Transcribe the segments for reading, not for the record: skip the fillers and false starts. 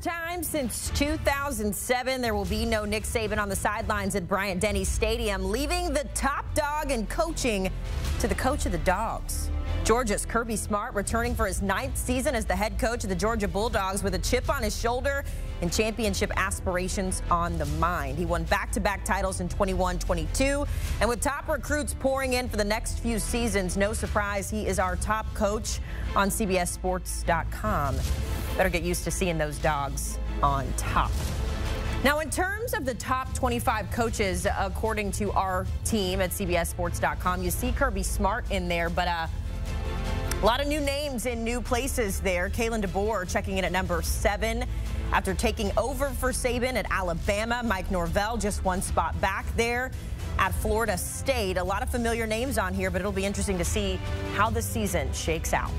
time since 2007, there will be no Nick Saban on the sidelines at Bryant-Denny Stadium, leaving the top dog in coaching to the coach of the Dogs. Georgia's Kirby Smart returning for his 9th season as the head coach of the Georgia Bulldogs with a chip on his shoulder and championship aspirations on the mind. He won back-to-back titles in 21-22, and with top recruits pouring in for the next few seasons, no surprise he is our top coach on CBSSports.com. Better get used to seeing those Dogs on top. Now, in terms of the top 25 coaches, according to our team at CBSSports.com, you see Kirby Smart in there, but a lot of new names in new places there. Kalen DeBoer checking in at number 7 after taking over for Saban at Alabama. Mike Norvell just one spot back there at Florida State. A lot of familiar names on here, but it'll be interesting to see how the season shakes out.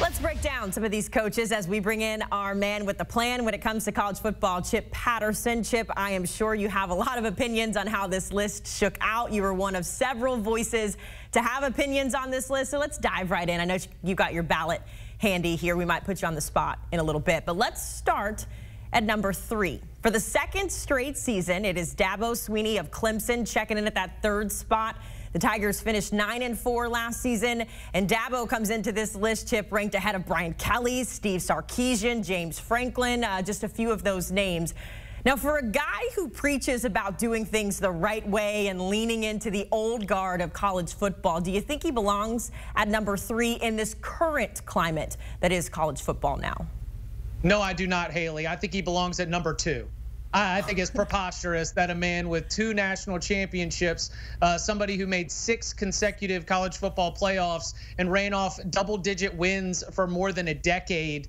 Let's break down some of these coaches as we bring in our man with the plan when it comes to college football, Chip Patterson. Chip, I am sure you have a lot of opinions on how this list shook out. You were one of several voices to have opinions on this list, so let's dive right in. I know you got your ballot handy here. We might put you on the spot in a little bit, but let's start at number 3. For the second straight season, it is Dabo Swinney of Clemson checking in at that 3rd spot. The Tigers finished 9-4 last season, and Dabo comes into this list, Chip, ranked ahead of Brian Kelly, Steve Sarkisian, James Franklin, just a few of those names. Now, for a guy who preaches about doing things the right way and leaning into the old guard of college football, do you think he belongs at number 3 in this current climate that is college football now? No, I do not, Haley. I think he belongs at number 2. I think it's preposterous that a man with 2 national championships, somebody who made 6 consecutive college football playoffs and ran off double-digit wins for more than a decade,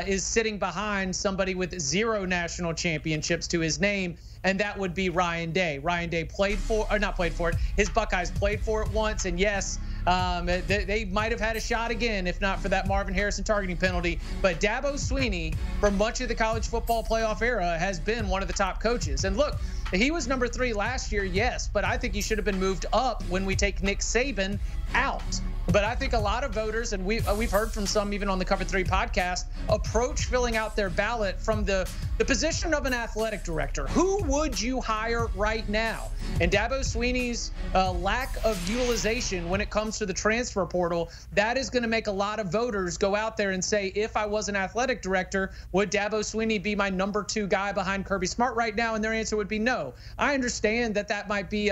is sitting behind somebody with 0 national championships to his name, and that would be Ryan Day. Ryan Day his Buckeyes played for it once, and yes, they might have had a shot again if not for that Marvin Harrison targeting penalty. But Dabo Swinney, for much of the college football playoff era, has been one of the top coaches. And look, he was number 3 last year, yes, but I think he should have been moved up when we take Nick Saban out. But I think a lot of voters, and we've heard from some even on the Cover 3 podcast, approach filling out their ballot from the position of an athletic director. Who would you hire right now? And Dabo Swinney's lack of utilization when it comes to the transfer portal, that is going to make a lot of voters go out there and say, if I was an athletic director, would Dabo Swinney be my number 2 guy behind Kirby Smart right now? And their answer would be no. I understand that that might be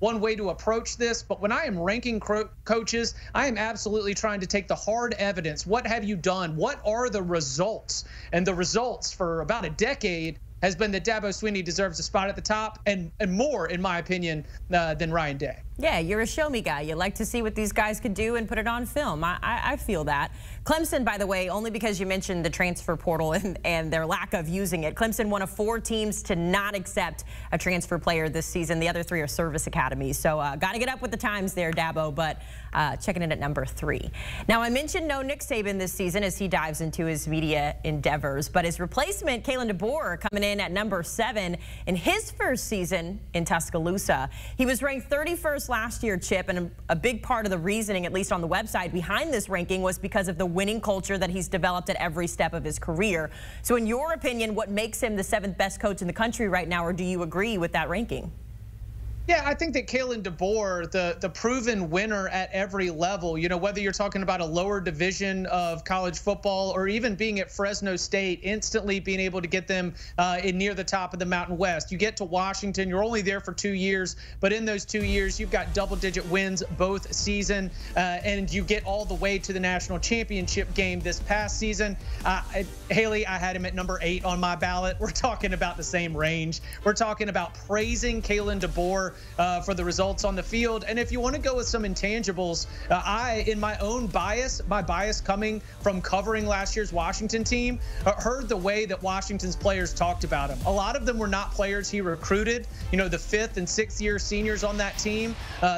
one way to approach this, but when I am ranking coaches, I am absolutely trying to take the hard evidence. What have you done? What are the results? And the results for about a decade has been that Dabo Swinney deserves a spot at the top and more, in my opinion, than Ryan Day. Yeah, you're a show-me guy. You like to see what these guys could do and put it on film. I feel that. Clemson, by the way, only because you mentioned the transfer portal and their lack of using it. Clemson, one of 4 teams to not accept a transfer player this season. The other 3 are service academies. So got to get up with the times there, Dabo, but checking in at number 3. Now, I mentioned no Nick Saban this season as he dives into his media endeavors, but his replacement, Kalen DeBoer, coming in at number 7 in his first season in Tuscaloosa. He was ranked 31st last year, Chip, and a big part of the reasoning, at least on the website, behind this ranking was because of the winning culture that he's developed at every step of his career. So in your opinion, what makes him the 7th best coach in the country right now, or do you agree with that ranking? Yeah, I think that Kalen DeBoer, the proven winner at every level, you know, whether you're talking about a lower division of college football or even being at Fresno State, instantly being able to get them in near the top of the Mountain West. You get to Washington, you're only there for 2 years, but in those 2 years, you've got double-digit wins both season, and you get all the way to the national championship game this past season. Haley, I had him at number 8 on my ballot. We're talking about the same range. We're talking about praising Kalen DeBoer for the results on the field. And if you want to go with some intangibles, in my own bias, my bias coming from covering last year's Washington team, heard the way that Washington's players talked about him. A lot of them were not players he recruited. You know, the 5th and 6th year seniors on that team,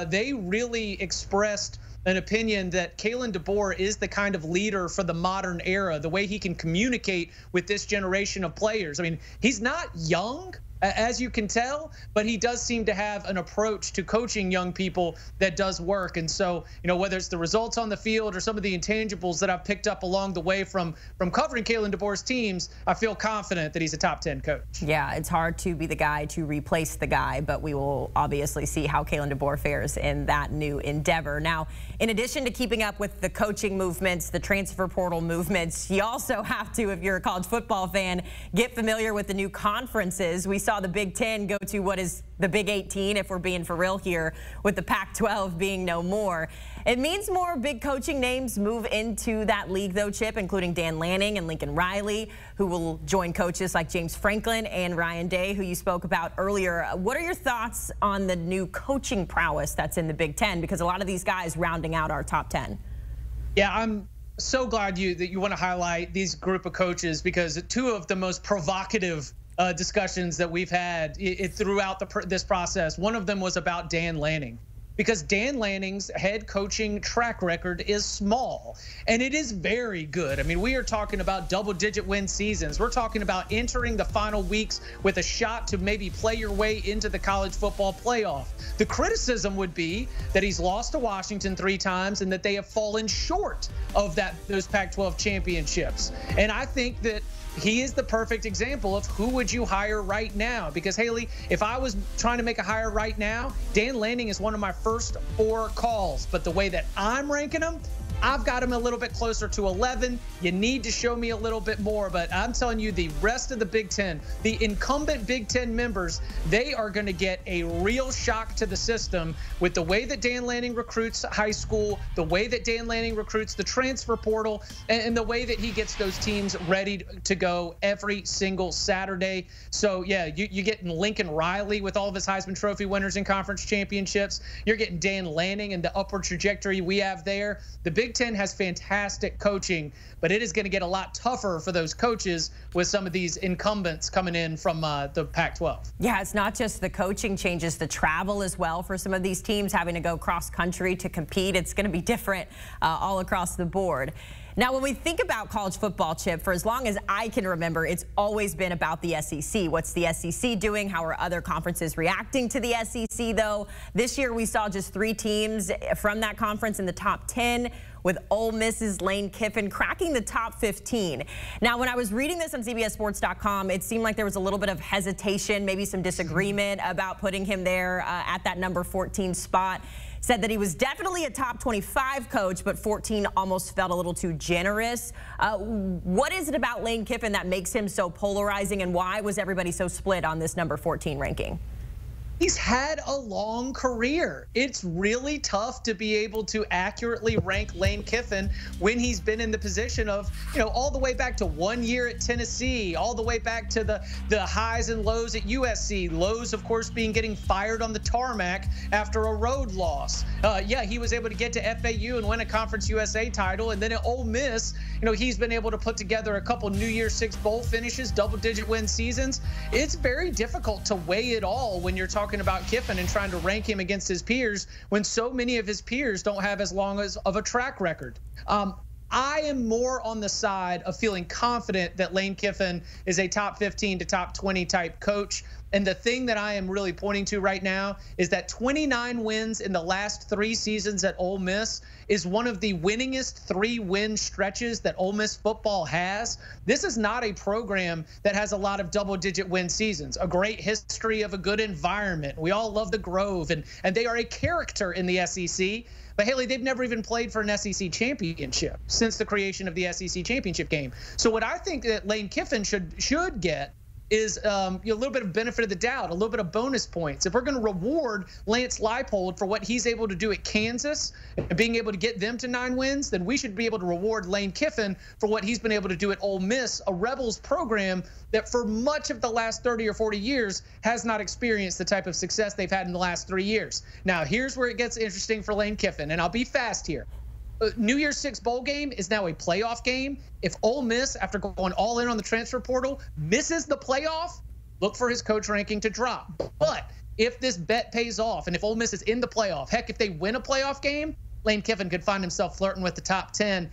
they really expressed an opinion that Kalen DeBoer is the kind of leader for the modern era, the way he can communicate with this generation of players. I mean, he's not young, as you can tell, but he does seem to have an approach to coaching young people that does work. And so, whether it's the results on the field or some of the intangibles that I've picked up along the way from covering Kalen DeBoer's teams, I feel confident that he's a top 10 coach. Yeah, it's hard to be the guy to replace the guy, but we will obviously see how Kalen DeBoer fares in that new endeavor. Now, in addition to keeping up with the coaching movements, the transfer portal movements, you also have to, if you're a college football fan, get familiar with the new conferences. We saw the Big Ten go to what is the Big 18, if we're being for real here, with the Pac-12 being no more. It means more big coaching names move into that league, though, Chip, including Dan Lanning and Lincoln Riley, who will join coaches like James Franklin and Ryan Day, who you spoke about earlier. What are your thoughts on the new coaching prowess that's in the Big Ten? Because a lot of these guys rounding out our top 10. Yeah, I'm so glad that you want to highlight these group of coaches, because two of the most provocative discussions that we've had throughout this process, one of them was about Dan Lanning. Because Dan Lanning's head coaching track record is small, and it is very good. I mean, we are talking about double-digit win seasons. We're talking about entering the final weeks with a shot to maybe play your way into the college football playoff. The criticism would be that he's lost to Washington 3 times and that they have fallen short of those Pac-12 championships. And I think that he is the perfect example of who would you hire right now. Because, Haley, if I was trying to make a hire right now, Dan Lanning is one of my first 4 calls. But the way that I'm ranking him, I've got him a little bit closer to 11. You need to show me a little bit more. But I'm telling you, the rest of the Big Ten, the incumbent Big Ten members, they are going to get a real shock to the system with the way that Dan Lanning recruits high school, the way that Dan Lanning recruits the transfer portal, and the way that he gets those teams ready to go every single Saturday. So, yeah, you're getting Lincoln Riley with all of his Heisman Trophy winners and conference championships. You're getting Dan Lanning and the upward trajectory we have there. The Big Ten has fantastic coaching, but it is going to get a lot tougher for those coaches with some of these incumbents coming in from the Pac-12. Yeah, it's not just the coaching changes, the travel as well for some of these teams having to go cross country to compete. It's going to be different all across the board. Now, when we think about college football, Chip, for as long as I can remember, it's always been about the SEC. What's the SEC doing? How are other conferences reacting to the SEC, though? This year, we saw just 3 teams from that conference in the top 10, with Ole Miss's Lane Kiffin cracking the top 15. Now, when I was reading this on CBSSports.com, it seemed like there was a little bit of hesitation, maybe some disagreement about putting him there at that number 14 spot. Said that he was definitely a top 25 coach, but 14 almost felt a little too generous. What is it about Lane Kiffin that makes him so polarizing, and why was everybody so split on this number 14 ranking? He's had a long career. It's really tough to be able to accurately rank Lane Kiffin when he's been in the position of, all the way back to 1 year at Tennessee, all the way back to the highs and lows at USC. Lows, of course, being getting fired on the tarmac after a road loss. Yeah, he was able to get to FAU and win a Conference USA title. And then at Ole Miss, he's been able to put together a couple New Year's Six bowl finishes, double-digit win seasons. It's very difficult to weigh it all when you're talking about Kiffin and trying to rank him against his peers when so many of his peers don't have as long of a track record. I am more on the side of feeling confident that Lane Kiffin is a top 15 to top 20 type coach. And the thing that I am really pointing to right now is that 29 wins in the last 3 seasons at Ole Miss is one of the winningest 3-win stretches that Ole Miss football has. This is not a program that has a lot of double-digit win seasons, a great history of a good environment. We all love the Grove, and they are a character in the SEC. But, Haley, they've never even played for an SEC championship since the creation of the SEC championship game. So what I think that Lane Kiffin should get is a little bit of benefit of the doubt, a little bit of bonus points. If we're going to reward Lance Leipold for what he's able to do at Kansas and being able to get them to 9 wins, then we should be able to reward Lane Kiffin for what he's been able to do at Ole Miss, a Rebels program that for much of the last 30 or 40 years has not experienced the type of success they've had in the last 3 years. Now, here's where it gets interesting for Lane Kiffin, and I'll be fast here. New Year's Six bowl game is now a playoff game. If Ole Miss, after going all in on the transfer portal, misses the playoff, look for his coach ranking to drop. But if this bet pays off, and if Ole Miss is in the playoff, heck, if they win a playoff game, Lane Kiffin could find himself flirting with the top 10.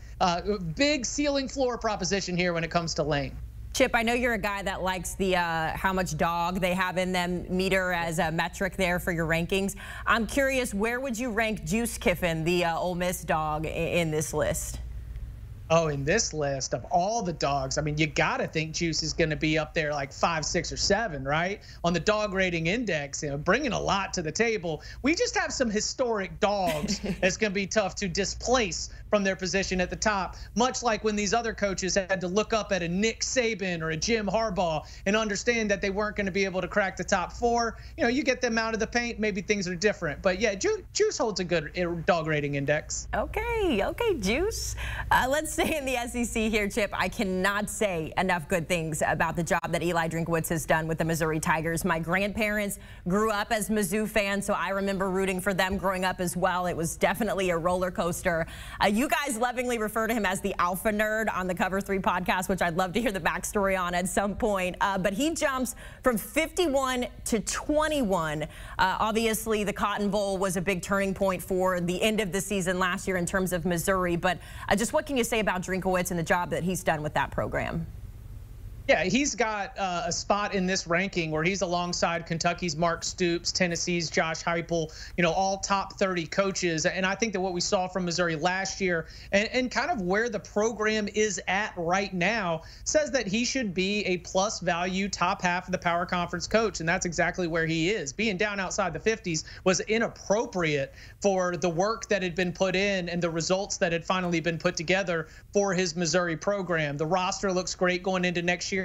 Big ceiling floor proposition here when it comes to Lane. Chip, I know you're a guy that likes the how much dog they have in them meter as a metric there for your rankings. I'm curious, where would you rank Juice Kiffin, the Ole Miss dog, in this list? Oh, in this list of all the dogs, I mean, you got to think Juice is going to be up there like 5, 6, or 7, right? On the dog rating index, bringing a lot to the table. We just have some historic dogs that's going to be tough to displace from their position at the top, much like when these other coaches had to look up at a Nick Saban or a Jim Harbaugh and understand that they weren't going to be able to crack the top 4. You get them out of the paint, maybe things are different. But yeah, Juice holds a good dog rating index. Okay, Juice. Let's stay in the SEC here, Chip. I cannot say enough good things about the job that Eli Drinkwitz has done with the Missouri Tigers. My grandparents grew up as Mizzou fans, so I remember rooting for them growing up as well. It was definitely a roller coaster. You guys lovingly refer to him as the Alpha Nerd on the Cover 3 podcast, which I'd love to hear the backstory on at some point. But he jumps from 51 to 21. Obviously, the Cotton Bowl was a big turning point for the end of the season last year in terms of Missouri. But just what can you say about Drinkwitz and the job that he's done with that program? Yeah, he's got a spot in this ranking where he's alongside Kentucky's Mark Stoops, Tennessee's Josh Heupel, all top 30 coaches. And I think that what we saw from Missouri last year and kind of where the program is at right now says that he should be a plus value top half of the power conference coach. And that's exactly where he is. Being down outside the 50s was inappropriate for the work that had been put in and the results that had finally been put together for his Missouri program. The roster looks great going into next year.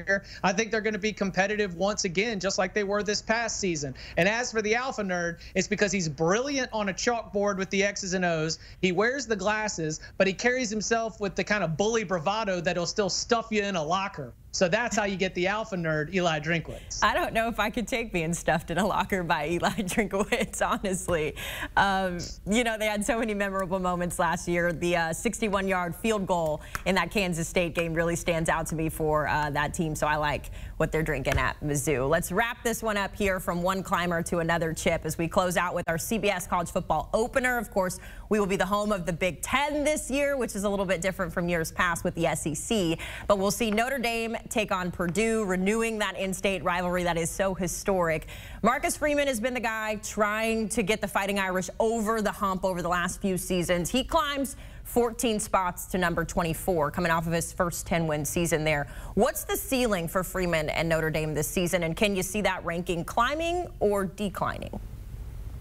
I think they're going to be competitive once again, just like they were this past season. And as for the Alpha Nerd, it's because he's brilliant on a chalkboard with the X's and O's. He wears the glasses, but he carries himself with the kind of bully bravado that'll still stuff you in a locker. So that's how you get the Alpha Nerd, Eli Drinkwitz. I don't know if I could take being stuffed in a locker by Eli Drinkwitz, honestly. They had so many memorable moments last year. The 61-yard field goal in that Kansas State game really stands out to me for that team. So I like what they're drinking at Mizzou. Let's wrap this one up here from one climber to another, Chip, as we close out with our CBS College Football opener. Of course, we will be the home of the Big Ten this year, which is a little bit different from years past with the SEC. But we'll see Notre Dame take on Purdue, renewing that in-state rivalry that is so historic. Marcus Freeman has been the guy trying to get the Fighting Irish over the hump over the last few seasons. He climbs 14 spots to number 24, coming off of his first 10-win season there. What's the ceiling for Freeman and Notre Dame this season, and can you see that ranking climbing or declining?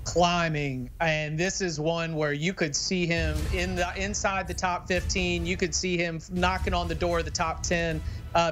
Climbing, and this is one where you could see him inside the top 15. You could see him knocking on the door of the top 10.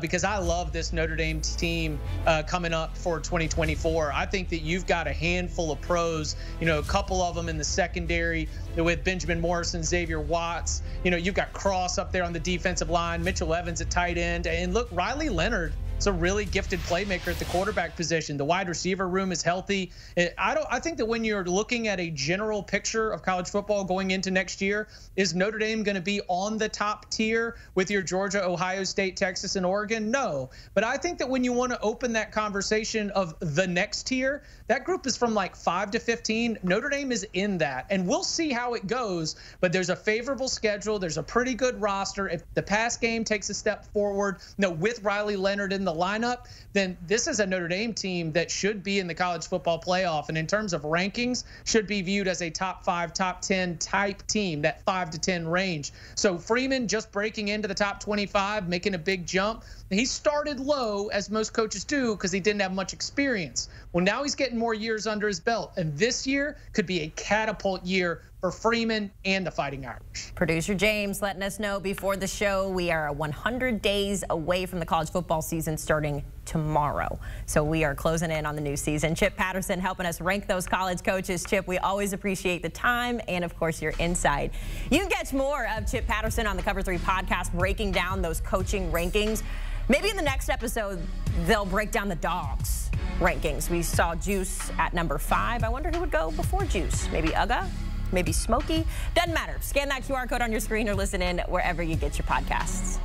Because I love this Notre Dame team coming up for 2024. I think that you've got a handful of pros, a couple of them in the secondary with Benjamin Morrison, Xavier Watts. You've got Cross up there on the defensive line, Mitchell Evans at tight end, and look, Riley Leonard is a really gifted playmaker at the quarterback position. The wide receiver room is healthy. I think that when you're looking at a general picture of college football going into next year, is Notre Dame going to be on the top tier with your Georgia, Ohio State, Texas, and Oregon? No. But I think that when you want to open that conversation of the next tier, that group is from like 5 to 15. Notre Dame is in that, and we'll see how it goes. But there's a favorable schedule. There's a pretty good roster. If the pass game takes a step forward, with Riley Leonard in the lineup, then this is a Notre Dame team that should be in the college football playoff. And in terms of rankings, should be viewed as a top 5, top 10 type team, that 5 to 10 range. So Freeman just breaking into the top 25, making a big jump. He started low, as most coaches do, because he didn't have much experience. Well, now he's getting more years under his belt, and this year could be a catapult year for Freeman and the Fighting Irish. Producer James letting us know before the show we are 100 days away from the college football season starting tomorrow. So we are closing in on the new season. Chip Patterson helping us rank those college coaches. Chip, we always appreciate the time and, of course, your insight. You can catch more of Chip Patterson on the Cover 3 podcast, breaking down those coaching rankings. Maybe in the next episode, they'll break down the dogs rankings. We saw Juice at number 5. I wonder who would go before Juice. Maybe Uga? Maybe Smokey? Doesn't matter. Scan that QR code on your screen or listen in wherever you get your podcasts.